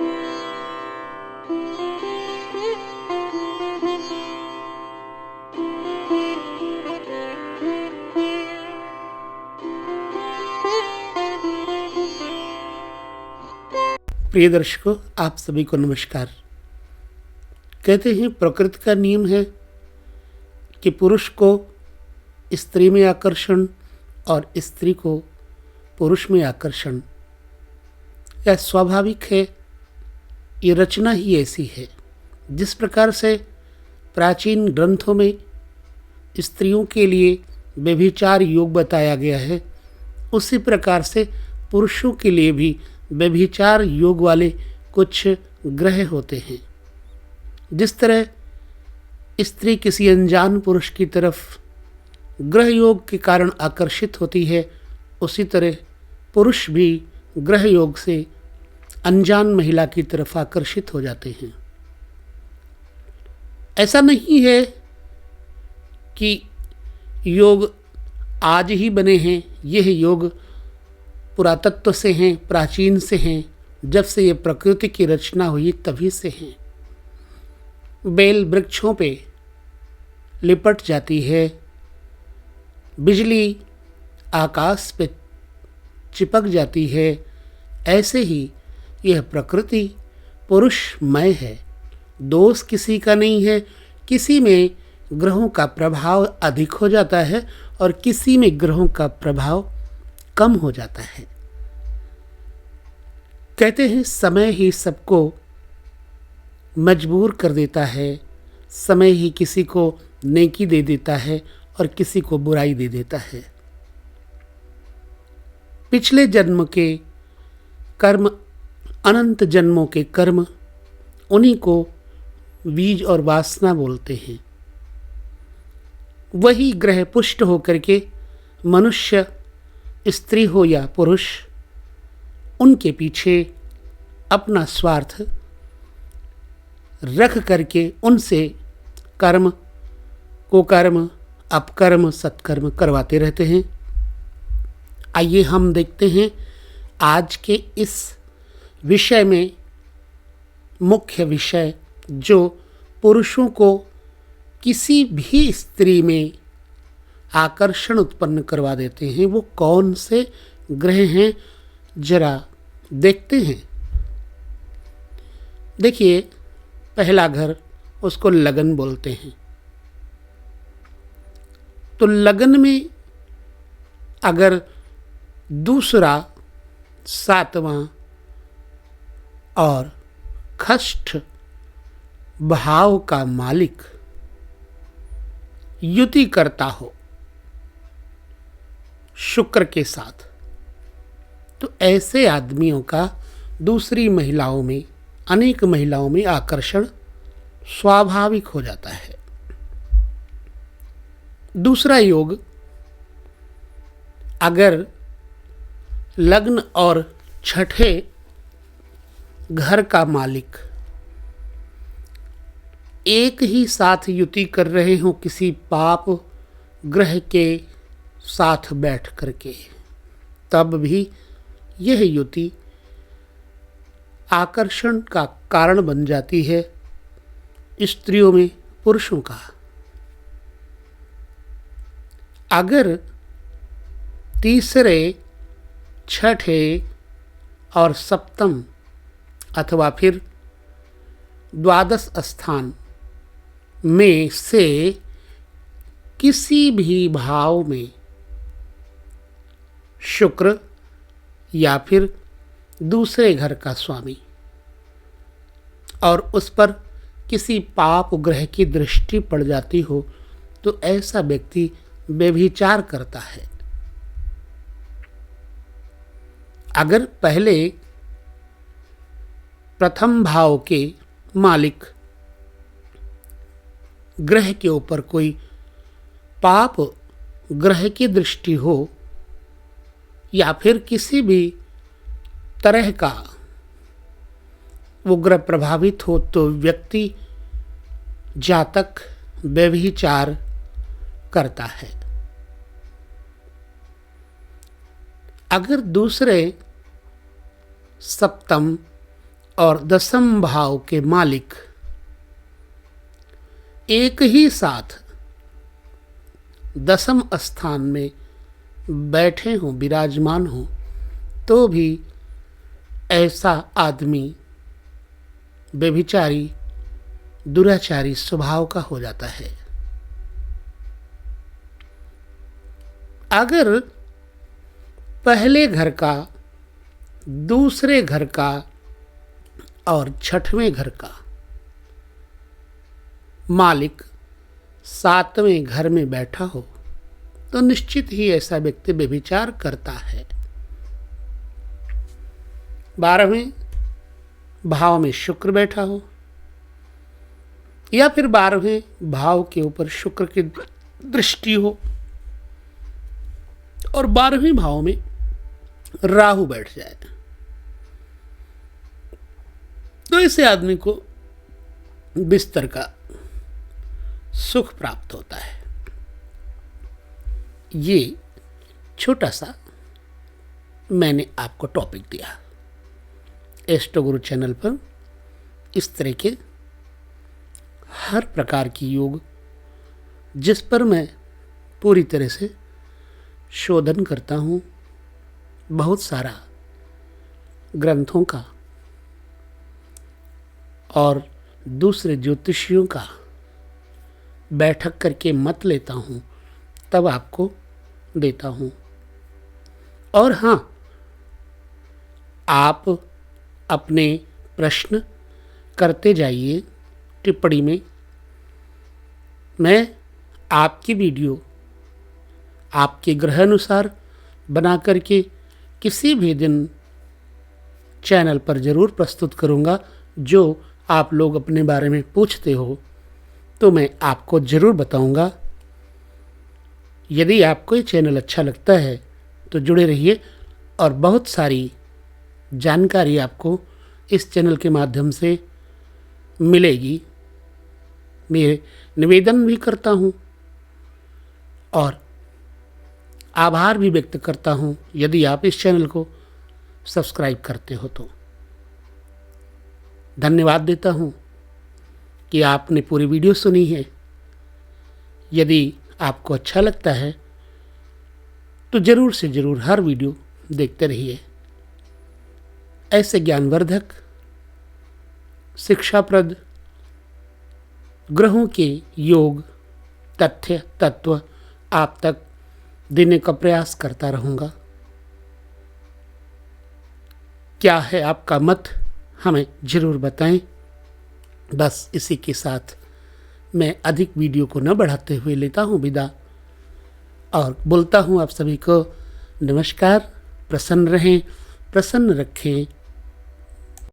प्रिय दर्शकों, आप सभी को नमस्कार। कहते हैं प्रकृति का नियम है कि पुरुष को स्त्री में आकर्षण और स्त्री को पुरुष में आकर्षण, यह स्वाभाविक है। ये रचना ही ऐसी है। जिस प्रकार से प्राचीन ग्रंथों में स्त्रियों के लिए व्यभिचार योग बताया गया है, उसी प्रकार से पुरुषों के लिए भी व्यभिचार योग वाले कुछ ग्रह होते हैं। जिस तरह स्त्री किसी अनजान पुरुष की तरफ ग्रह योग के कारण आकर्षित होती है, उसी तरह पुरुष भी ग्रह योग से अनजान महिला की तरफ आकर्षित हो जाते हैं। ऐसा नहीं है कि योग आज ही बने हैं। यह योग पुरातत्व से हैं, प्राचीन से हैं। जब से ये प्रकृति की रचना हुई तभी से हैं। बेल वृक्षों पे लिपट जाती है, बिजली आकाश पे चिपक जाती है। ऐसे ही यह प्रकृति पुरुषमय है। दोष किसी का नहीं है। किसी में ग्रहों का प्रभाव अधिक हो जाता है और किसी में ग्रहों का प्रभाव कम हो जाता है। कहते हैं समय ही सबको मजबूर कर देता है। समय ही किसी को नेकी दे देता है और किसी को बुराई दे देता है। पिछले जन्म के कर्म, अनंत जन्मों के कर्म, उन्हीं को बीज और वासना बोलते हैं। वही ग्रह पुष्ट होकर के मनुष्य, स्त्री हो या पुरुष, उनके पीछे अपना स्वार्थ रख करके उनसे कर्म, कुकर्म, अपकर्म, सत्कर्म करवाते रहते हैं। आइए हम देखते हैं आज के इस विषय में मुख्य विषय जो पुरुषों को किसी भी स्त्री में आकर्षण उत्पन्न करवा देते हैं, वो कौन से ग्रह हैं, जरा देखते हैं। देखिए, पहला घर, उसको लगन बोलते हैं। तो लगन में अगर दूसरा, सातवां और खष्ठ भाव का मालिक युति करता हो शुक्र के साथ, तो ऐसे आदमियों का दूसरी महिलाओं में, अनेक महिलाओं में आकर्षण स्वाभाविक हो जाता है। दूसरा योग, अगर लग्न और छठे घर का मालिक एक ही साथ युति कर रहे हों किसी पाप ग्रह के साथ बैठ करके, तब भी यह युति आकर्षण का कारण बन जाती है स्त्रियों में, पुरुषों का। अगर तीसरे, छठे और सप्तम अथवा फिर द्वादश स्थान में से किसी भी भाव में शुक्र या फिर दूसरे घर का स्वामी और उस पर किसी पाप ग्रह की दृष्टि पड़ जाती हो, तो ऐसा व्यक्ति व्यभिचार करता है। अगर पहले प्रथम भाव के मालिक ग्रह के ऊपर कोई पाप ग्रह की दृष्टि हो या फिर किसी भी तरह का वो ग्रह प्रभावित हो, तो व्यक्ति, जातक व्यभिचार करता है। अगर दूसरे, सप्तम और दसम भाव के मालिक एक ही साथ दसम स्थान में बैठे हों, विराजमान हों, तो भी ऐसा आदमी व्यभिचारी, दुराचारी स्वभाव का हो जाता है। अगर पहले घर का, दूसरे घर का और छठवें घर का मालिक सातवें घर में बैठा हो तो निश्चित ही ऐसा व्यक्ति व्यभिचार करता है। 12वें भाव में शुक्र बैठा हो या फिर 12वें भाव के ऊपर शुक्र की दृष्टि हो और 12वें भाव में राहु बैठ जाए तो ऐसे आदमी को बिस्तर का सुख प्राप्त होता है। ये छोटा सा मैंने आपको टॉपिक दिया। एस्ट्रो गुरु चैनल पर इस तरह के हर प्रकार की योग जिस पर मैं पूरी तरह से शोधन करता हूँ, बहुत सारा ग्रंथों का और दूसरे ज्योतिषियों का बैठक करके मत लेता हूँ, तब आपको देता हूँ। और हाँ, आप अपने प्रश्न करते जाइए टिप्पणी में। मैं आपकी वीडियो आपके ग्रह अनुसार बना करके किसी भी दिन चैनल पर ज़रूर प्रस्तुत करूँगा। जो आप लोग अपने बारे में पूछते हो तो मैं आपको ज़रूर बताऊँगा। यदि आपको ये चैनल अच्छा लगता है तो जुड़े रहिए और बहुत सारी जानकारी आपको इस चैनल के माध्यम से मिलेगी। मैं निवेदन भी करता हूँ और आभार भी व्यक्त करता हूँ यदि आप इस चैनल को सब्सक्राइब करते हो तो। धन्यवाद देता हूँ कि आपने पूरी वीडियो सुनी है। यदि आपको अच्छा लगता है तो ज़रूर से ज़रूर हर वीडियो देखते रहिए। ऐसे ज्ञानवर्धक, शिक्षाप्रद, ग्रहों के योग, तथ्य, तत्व आप तक देने का प्रयास करता रहूँगा। क्या है आपका मत, हमें ज़रूर बताएं। बस इसी के साथ मैं अधिक वीडियो को न बढ़ाते हुए लेता हूँ विदा और बोलता हूँ आप सभी को नमस्कार। प्रसन्न रहें, प्रसन्न रखें